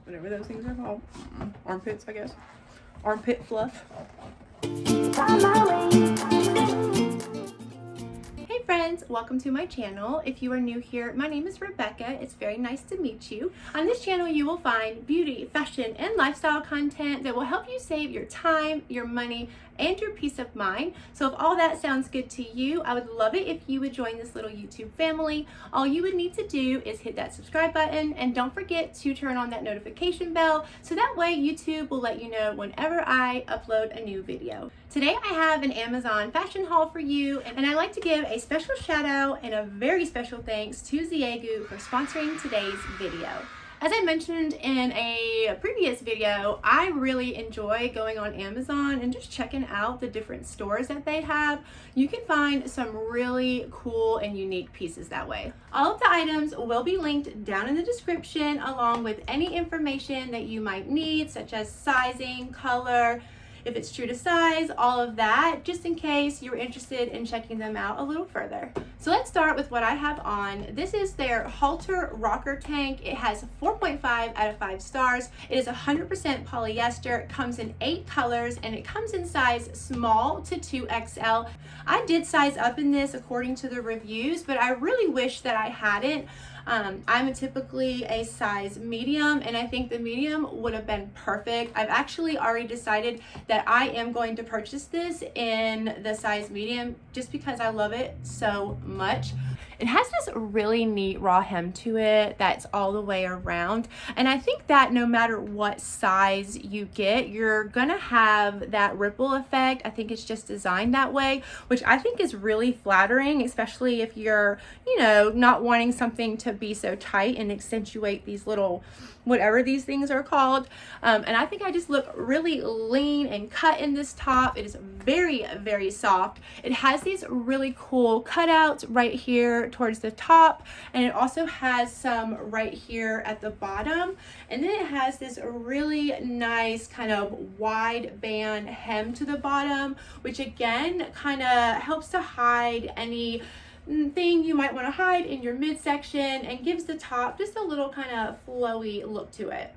whatever those things are called. Armpits, I guess. Armpit fluff. Hey friends, welcome to my channel. If you are new here, my name is Rebecca. It's very nice to meet you. On this channel, you will find beauty, fashion, and lifestyle content that will help you save your time, your money, and your peace of mind. So if all that sounds good to you, I would love it if you would join this little YouTube family. All you would need to do is hit that subscribe button, and don't forget to turn on that notification bell so that way YouTube will let you know whenever I upload a new video. Today I have an Amazon fashion haul for you, and I'd like to give a special shout out and a very special thanks to Zeagoo for sponsoring today's video. As I mentioned in a previous video, I really enjoy going on Amazon and just checking out the different stores that they have. You can find some really cool and unique pieces that way. All of the items will be linked down in the description, along with any information that you might need, such as sizing, color, if it's true to size, all of that, just in case you're interested in checking them out a little further. So let's start with what I have on. This is their Halter Tank. It has 4.5 out of 5 stars. It is 100% polyester. It comes in 8 colors, and it comes in size small to 2XL. I did size up in this according to the reviews, but I really wish that I hadn't. I'm typically a size medium, and I think the medium would have been perfect. I've actually already decided that I am going to purchase this in the size medium just because I love it so much. It has this really neat raw hem to it that's all the way around, and I think that no matter what size you get, you're gonna have that ripple effect. I think it's just designed that way, which I think is really flattering, especially if you're, not wanting something to be so tight and accentuate these little whatever these things are called. And I think I just look really lean and cut in this top. It is very, very soft. It has these really cool cutouts right here towards the top, and it also has some right here at the bottom. And then it has this really nice kind of wide band hem to the bottom, which again kind of helps to hide any thing you might want to hide in your midsection and gives the top just a little kind of flowy look to it.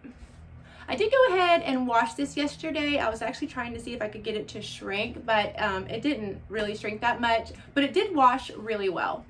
I did go ahead and wash this yesterday. I was actually trying to see if I could get it to shrink, but it didn't really shrink that much, but it did wash really well.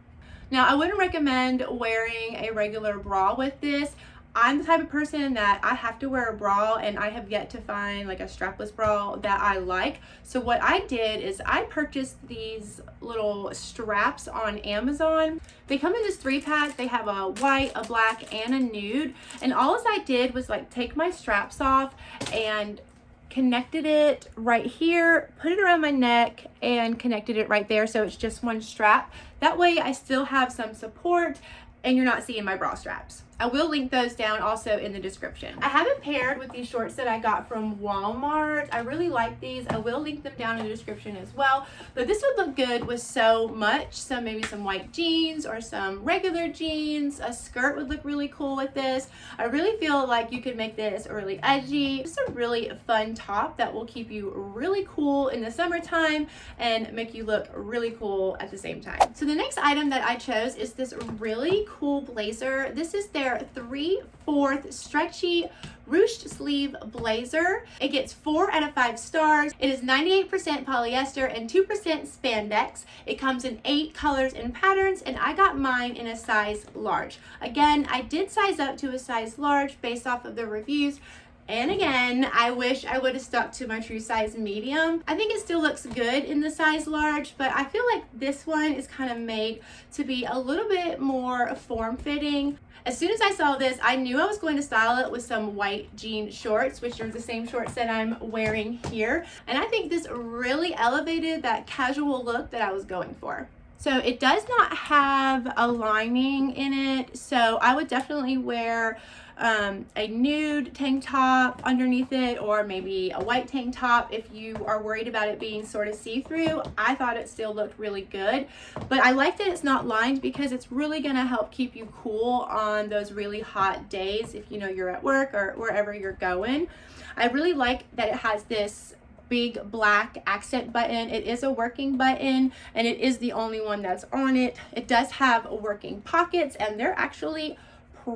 Now, I wouldn't recommend wearing a regular bra with this. I'm the type of person that I have to wear a bra, and I have yet to find like a strapless bra that I like. So what I did is I purchased these little straps on Amazon. They come in this 3-pack. They have a white, a black, and a nude. And all I did was like take my straps off and connected it right here, put it around my neck, and connected it right there so it's just one strap. That way I still have some support and you're not seeing my bra straps. I will link those down also in the description. I have it paired with these shorts that I got from Walmart. I really like these. I will link them down in the description as well. But this would look good with so much. So maybe some white jeans or some regular jeans. A skirt would look really cool with this. I really feel like you could make this really edgy. Just a really fun top that will keep you really cool in the summertime and make you look really cool at the same time. So the next item that I chose is this really cool blazer. This is their 3/4 stretchy ruched sleeve blazer. It gets 4 out of 5 stars. It is 98% polyester and 2% spandex. It comes in 8 colors and patterns, and I got mine in a size large. Again, I did size up to a size large based off of the reviews. And again, I wish I would have stuck to my true size medium. I think it still looks good in the size large, but I feel like this one is kind of made to be a little bit more form-fitting. As soon as I saw this, I knew I was going to style it with some white jean shorts, which are the same shorts that I'm wearing here. And I think this really elevated that casual look that I was going for. So it does not have a lining in it, so I would definitely wear a nude tank top underneath it, or maybe a white tank top if you are worried about it being sort of see-through. I thought it still looked really good, but I like that it's not lined because it's really gonna help keep you cool on those really hot days if you're at work or wherever you're going. I really like that it has this big black accent button. It is a working button, and it is the only one that's on it. It does have working pockets, and they're actually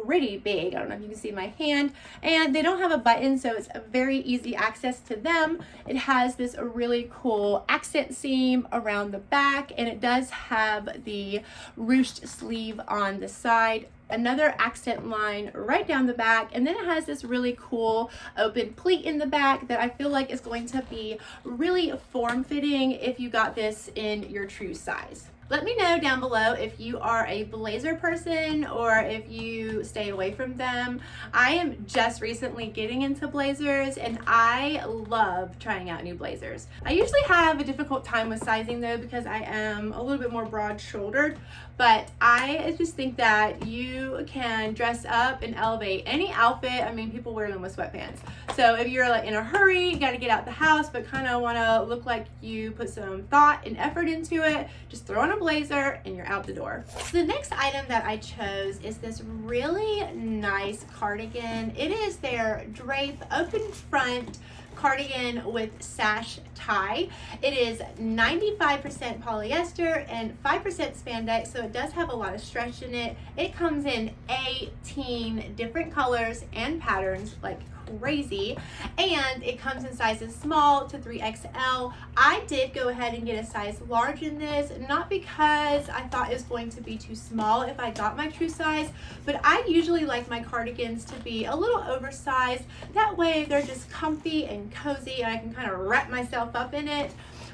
pretty big. I don't know if you can see my hand, and they don't have a button, so it's a very easy access to them. It has this really cool accent seam around the back, and it does have the ruched sleeve on the side, another accent line right down the back, and then it has this really cool open pleat in the back that I feel like is going to be really form-fitting if you got this in your true size. Let me know down below if you are a blazer person or if you stay away from them. I am just recently getting into blazers and I love trying out new blazers. I usually have a difficult time with sizing though because I am a little bit more broad-shouldered, but I just think that you can dress up and elevate any outfit. I mean, people wear them with sweatpants. So if you're like in a hurry, you got to get out the house, but kind of want to look like you put some thought and effort into it, just throw on a blazer and you're out the door. So the next item that I chose is this really nice cardigan. It is their Drape open front cardigan with sash tie. It is 95% polyester and 5% spandex, so it does have a lot of stretch in it. It comes in 18 different colors and patterns, like crazy, and it comes in sizes small to 3XL. I did go ahead and get a size large in this, not because I thought it was going to be too small if I got my true size, but I usually like my cardigans to be a little oversized. That way they're just comfy and cozy and I can kind of wrap myself up in it.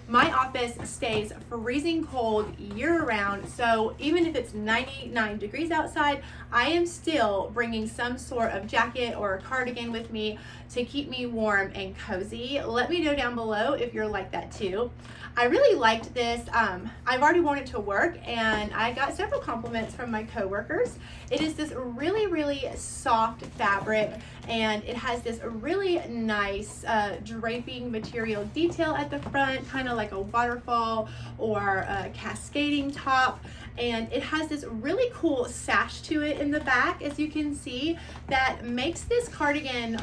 My office stays freezing cold year-round, so even if it's 99 degrees outside, I am still bringing some sort of jacket or a cardigan with me to keep me warm and cozy. Let me know down below if you're like that too. I really liked this. I've already worn it to work and I got several compliments from my coworkers. It is this really, really soft fabric and it has this really nice draping material detail at the front, kind of like a waterfall or a cascading top. And it has this really cool sash to it in the back, as you can see, that makes this cardigan,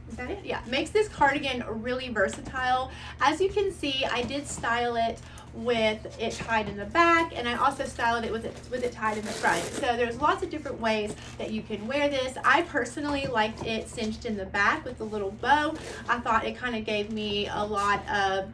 is that it? Yeah, makes this cardigan really versatile. As you can see, I did style it with it tied in the back, and I also styled it with it tied in the front. So there's lots of different ways that you can wear this. I personally liked it cinched in the back with the little bow. I thought it kind of gave me a lot of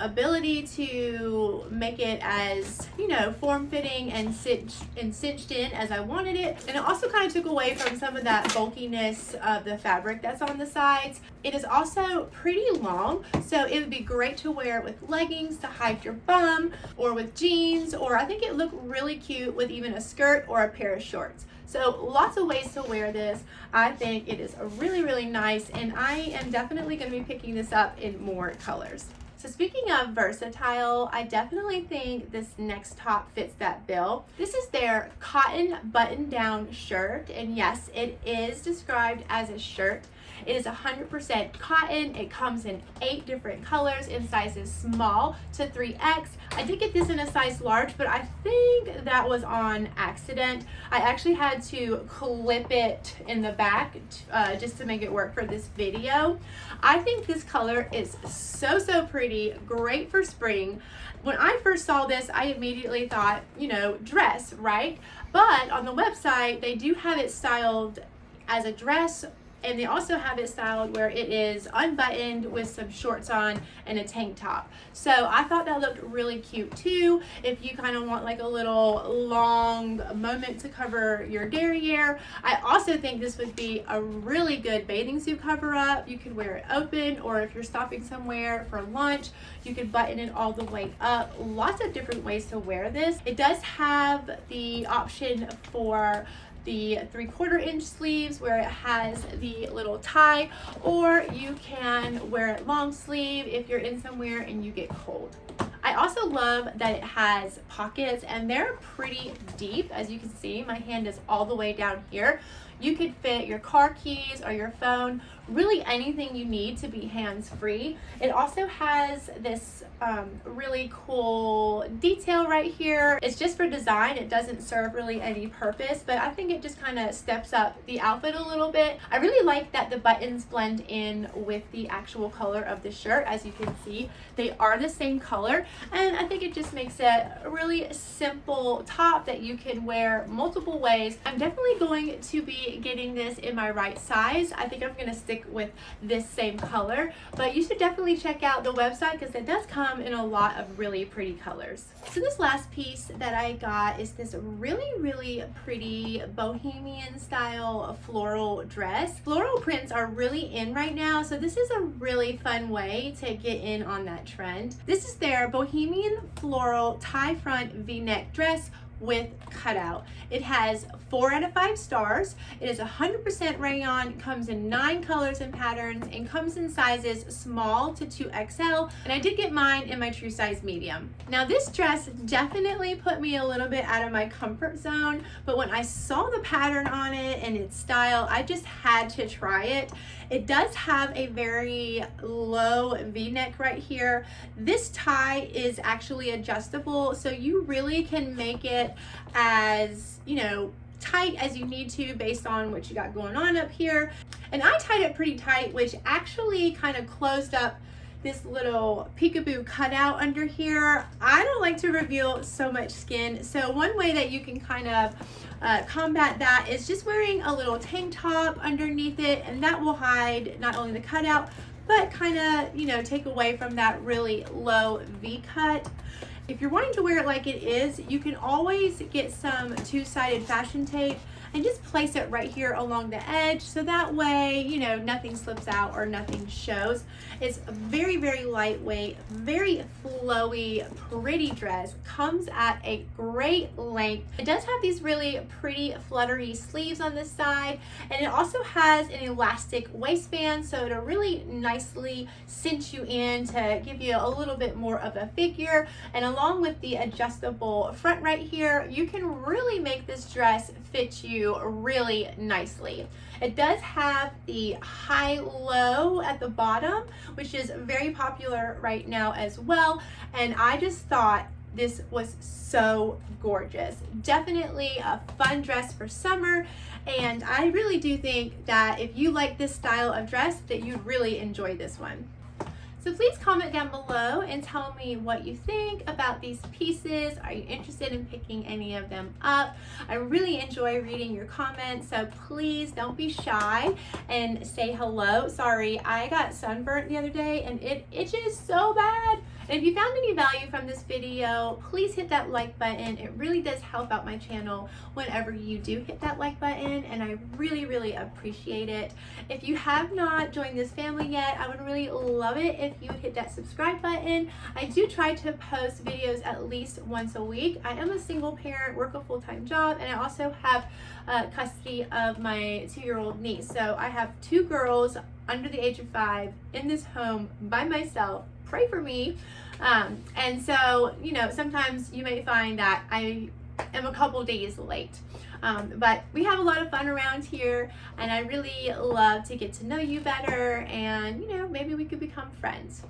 ability to make it as, you know, form-fitting and cinched in as I wanted it. And it also kind of took away from some of that bulkiness of the fabric that's on the sides. It is also pretty long, so it would be great to wear with leggings to hide your bum, or with jeans, or I think it looked really cute with even a skirt or a pair of shorts. So lots of ways to wear this. I think it is really, really nice, and I am definitely going to be picking this up in more colors. So speaking of versatile, I definitely think this next top fits that bill. This is their cotton button-down shirt, and yes, it is described as a shirt. It is 100% cotton. It comes in 8 different colors in sizes small to 3X. I did get this in a size large, but I think that was on accident. I actually had to clip it in the back just to make it work for this video. I think this color is so pretty, great for spring. When I first saw this, I immediately thought, you know, dress, right? But on the website, they do have it styled as a dress, and they also have it styled where it is unbuttoned with some shorts on and a tank top. So I thought that looked really cute too. If you kind of want like a little long moment to cover your derriere. I also think this would be a really good bathing suit cover up. You could wear it open, or if you're stopping somewhere for lunch, you could button it all the way up. Lots of different ways to wear this. It does have the option for the 3/4 inch sleeves where it has the little tie, or you can wear it long sleeve if you're in somewhere and you get cold. I also love that it has pockets, and they're pretty deep. As you can see, my hand is all the way down here. You could fit your car keys or your phone, really anything you need to be hands-free. It also has this really cool detail right here. It's just for design. It doesn't serve really any purpose, but I think it just kind of steps up the outfit a little bit. I really like that the buttons blend in with the actual color of the shirt. As you can see, they are the same color, and I think it just makes it a really simple top that you can wear multiple ways. I'm definitely going to be getting this in my right size. I think I'm going to stick with this same color, but you should definitely check out the website because it does come in a lot of really pretty colors. So this last piece that I got is this really pretty bohemian style floral dress. Floral prints are really in right now, so this is a really fun way to get in on that trend. This is their bohemian floral tie front v-neck dress with cutout. It has 4 out of 5 stars. It is 100% rayon, comes in 9 colors and patterns, and comes in sizes small to 2XL, and I did get mine in my true size medium. Now this dress definitely put me a little bit out of my comfort zone, but when I saw the pattern on it and its style, I just had to try it. It does have a very low V-neck right here. This tie is actually adjustable, so you really can make it as, you know, tight as you need to based on what you got going on up here. And I tied it pretty tight, which actually kind of closed up this little peekaboo cutout under here. I don't like to reveal so much skin, so one way that you can kind of combat that is just wearing a little tank top underneath it, and that will hide not only the cutout but kind of, you know, take away from that really low V cut. If you're wanting to wear it like it is, you can always get some two-sided fashion tape and just place it right here along the edge, so that way, you know, nothing slips out or nothing shows. It's a very lightweight, very flowy, pretty dress. Comes at a great length. It does have these really pretty fluttery sleeves on this side, and it also has an elastic waistband, so it'll really nicely cinch you in to give you a little bit more of a figure. And along with the adjustable front right here, you can really make this dress fit you really nicely. It does have the high-low at the bottom, which is very popular right now as well, and I just thought this was so gorgeous. Definitely a fun dress for summer, and I really do think that if you like this style of dress, that you'd really enjoy this one. So please comment down below and tell me what you think about these pieces. Are you interested in picking any of them up? I really enjoy reading your comments, so please don't be shy and say hello. Sorry, I got sunburnt the other day and it itches so bad. And if you found any value from this video, please hit that like button. It really does help out my channel whenever you do hit that like button, and I really appreciate it. If you have not joined this family yet, I would really love it if you would hit that subscribe button. I do try to post videos at least once a week. I am a single parent, work a full-time job, and I also have custody of my 2-year-old niece. So I have 2 girls under the age of 5 in this home by myself. Pray for me. And so, you know, sometimes you may find that I am a couple days late. But we have a lot of fun around here, and I really love to get to know you better, and, you know, maybe we could become friends.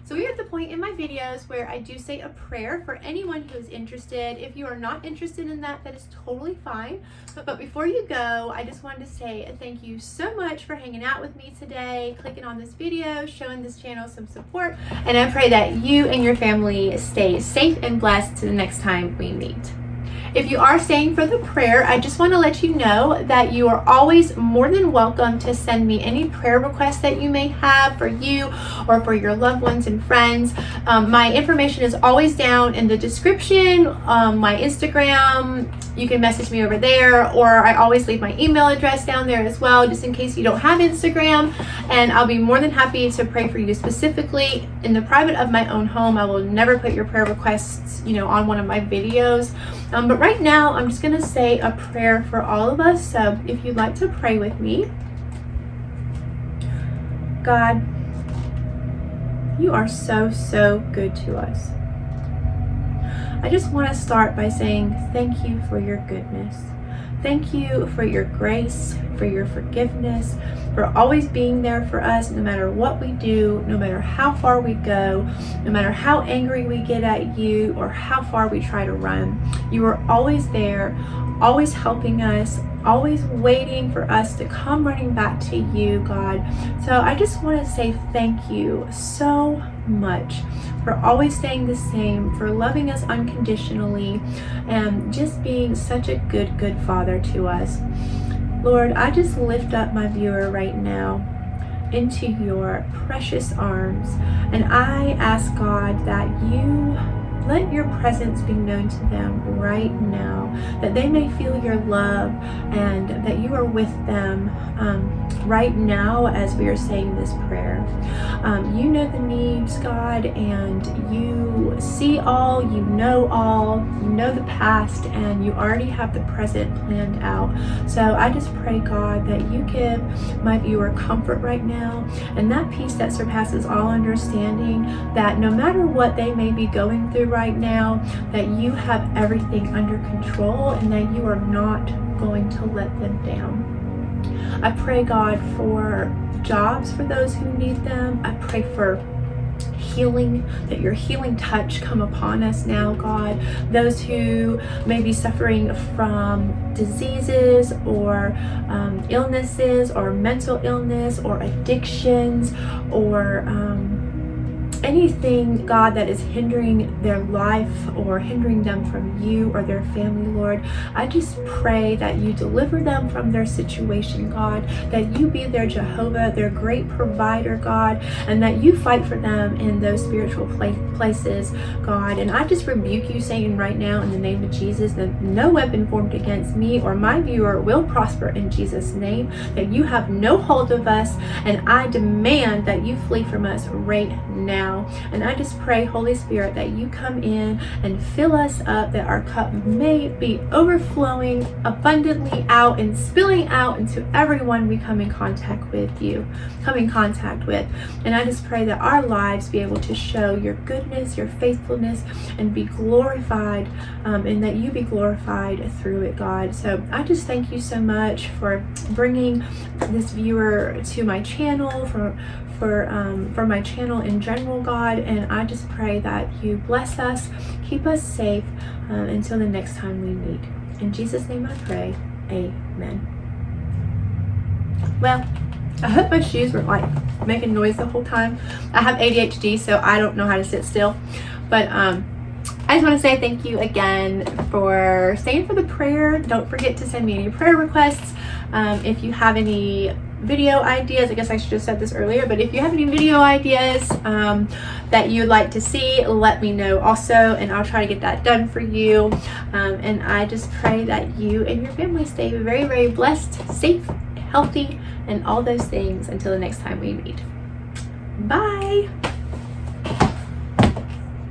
So we're at the point in my videos where I do say a prayer for anyone who is interested. If you are not interested in that, that is totally fine. But before you go, I just wanted to say thank you so much for hanging out with me today, clicking on this video, showing this channel some support, and I pray that you and your family stay safe and blessed to the next time we meet. If you are staying for the prayer, I just want to let you know that you are always more than welcome to send me any prayer requests that you may have for you or for your loved ones and friends. My information is always down in the description. My Instagram, you can message me over there, or I always leave my email address down there as well, just in case you don't have Instagram, and I'll be more than happy to pray for you specifically in the private of my own home. I will never put your prayer requests, you know, on one of my videos. But right now, I'm just going to say a prayer for all of us. So if you'd like to pray with me. God, you are so good to us. I just want to start by saying thank you for your goodness. Thank you for your grace, for your forgiveness, for always being there for us no matter what we do, no matter how far we go, no matter how angry we get at you or how far we try to run. You are always there, always helping us, always waiting for us to come running back to you, God. So I just want to say thank you so much for always staying the same, for loving us unconditionally, and just being such a good Father to us. Lord, I just lift up my viewer right now into your precious arms, and I ask God that you let your presence be known to them right now, that they may feel your love and that you are with them right now as we are saying this prayer. You know the needs, God, and you see all, you know the past, and you already have the present planned out. So I just pray, God, that you give my viewer comfort right now, and that peace that surpasses all understanding, that no matter what they may be going through right now, that you have everything under control and that you are not going to let them down. I pray, God, for jobs for those who need them. I pray for healing, that your healing touch come upon us now, God. Those who may be suffering from diseases or illnesses or mental illness or addictions or anything, God, that is hindering their life or hindering them from you or their family, Lord, I just pray that you deliver them from their situation, God, that you be their Jehovah, their great provider, God, and that you fight for them in those spiritual places, God. And I just rebuke you, Satan, right now in the name of Jesus, that no weapon formed against me or my viewer will prosper in Jesus' name, that you have no hold of us, and I demand that you flee from us right now. And I just pray, Holy Spirit, that you come in and fill us up, that our cup may be overflowing abundantly out and spilling out into everyone we come in contact with. And I just pray that our lives be able to show your goodness, your faithfulness, and be glorified, and that you be glorified through it, God. So I just thank you so much for bringing this viewer to my channel, for my channel in general, God, and I just pray that you bless us, keep us safe until the next time we meet. In Jesus' name I pray, amen. Well, I hope my shoes were like making noise the whole time. I have ADHD, so I don't know how to sit still, but I just want to say thank you again for staying for the prayer. Don't forget to send me any prayer requests. If you have any video ideas, I guess I should have said this earlier, but if you have any video ideas that you'd like to see, let me know also, and I'll try to get that done for you. And I just pray that you and your family stay very blessed, safe, healthy, and all those things until the next time we meet. Bye.